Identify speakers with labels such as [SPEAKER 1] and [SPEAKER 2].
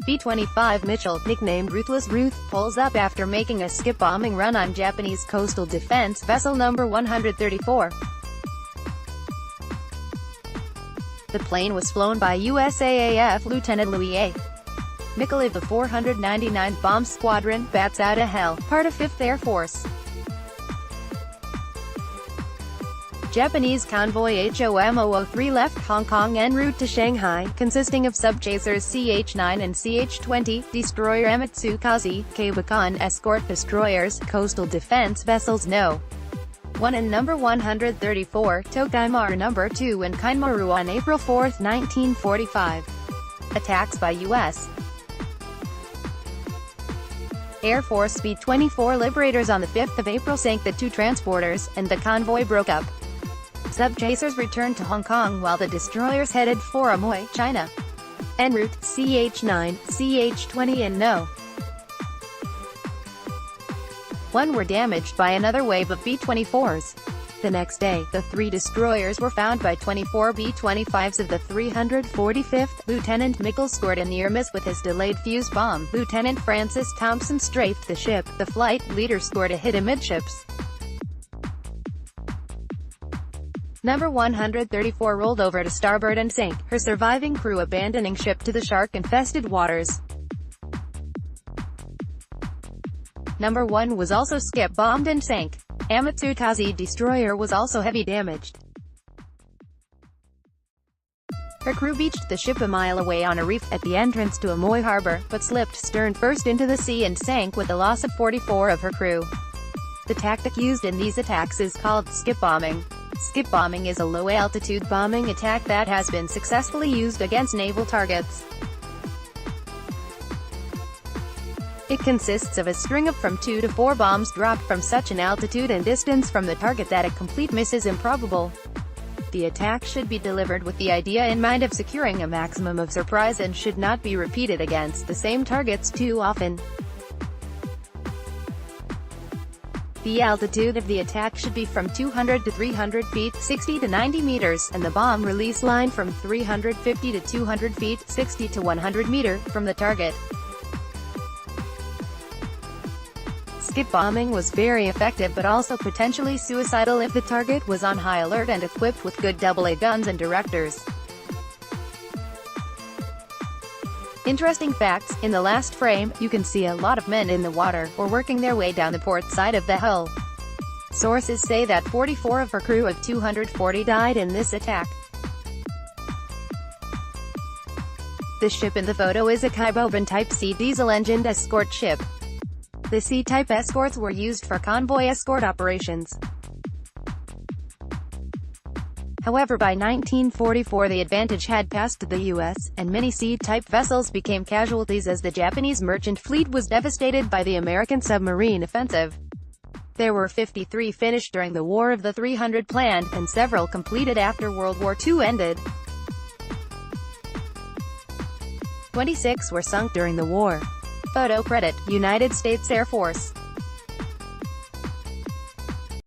[SPEAKER 1] B-25 Mitchell, nicknamed Ruthless Ruth, pulls up after making a skip bombing run on Japanese coastal defense vessel number 134. The plane was flown by USAAF Lieutenant Louis A. Mickle of the 499th Bomb Squadron, Bats Out of Hell, part of 5th Air Force. Japanese convoy HOMO-03 left Hong Kong en route to Shanghai, consisting of subchasers CH-9 and CH-20, destroyer Japanese Kaibokan, escort destroyers, coastal defense vessels No. 1 and No. 134, Tokaimaru No. 2 and Kainmaru on April 4, 1945. Attacks by U.S. Air Force B-24 Liberators on the 5th of April sank the two transporters, and the convoy broke up. Subchasers returned to Hong Kong while the destroyers headed for Amoy, China. En route, CH-9, CH-20 and No. 1 were damaged by another wave of B-24s. The next day, the three destroyers were found by 24 B-25s of the 345th. Lieutenant Mickle scored a near miss with his delayed fuse bomb. Lieutenant Francis Thompson strafed the ship. The flight leader scored a hit amidships. No. 134 rolled over to starboard and sank, her surviving crew abandoning ship to the shark-infested waters. No. 1 was also skip-bombed and sank. Amatsukaze destroyer was also heavy damaged. Her crew beached the ship a mile away on a reef at the entrance to Amoy Harbor, but slipped stern first into the sea and sank with a loss of 44 of her crew. The tactic used in these attacks is called skip bombing. Skip bombing is a low-altitude bombing attack that has been successfully used against naval targets. It consists of a string of from 2 to 4 bombs dropped from such an altitude and distance from the target that a complete miss is improbable. The attack should be delivered with the idea in mind of securing a maximum of surprise and should not be repeated against the same targets too often. The altitude of the attack should be from 200 to 300 feet, 60 to 90 meters, and the bomb release line from 350 to 200 feet, 60 to 100 meter, from the target. Skip bombing was very effective but also potentially suicidal if the target was on high alert and equipped with good AA guns and directors. Interesting facts: in the last frame, you can see a lot of men in the water, or working their way down the port side of the hull. Sources say that 44 of her crew of 240 died in this attack. The ship in the photo is a Kaibokan Type C diesel-engined escort ship. The C-type escorts were used for convoy escort operations. However, by 1944 the advantage had passed to the U.S., and many C-type vessels became casualties as the Japanese merchant fleet was devastated by the American submarine offensive. There were 53 finished during the War of the 300 planned, and several completed after World War II ended. 26 were sunk during the war. Photo credit, United States Air Force.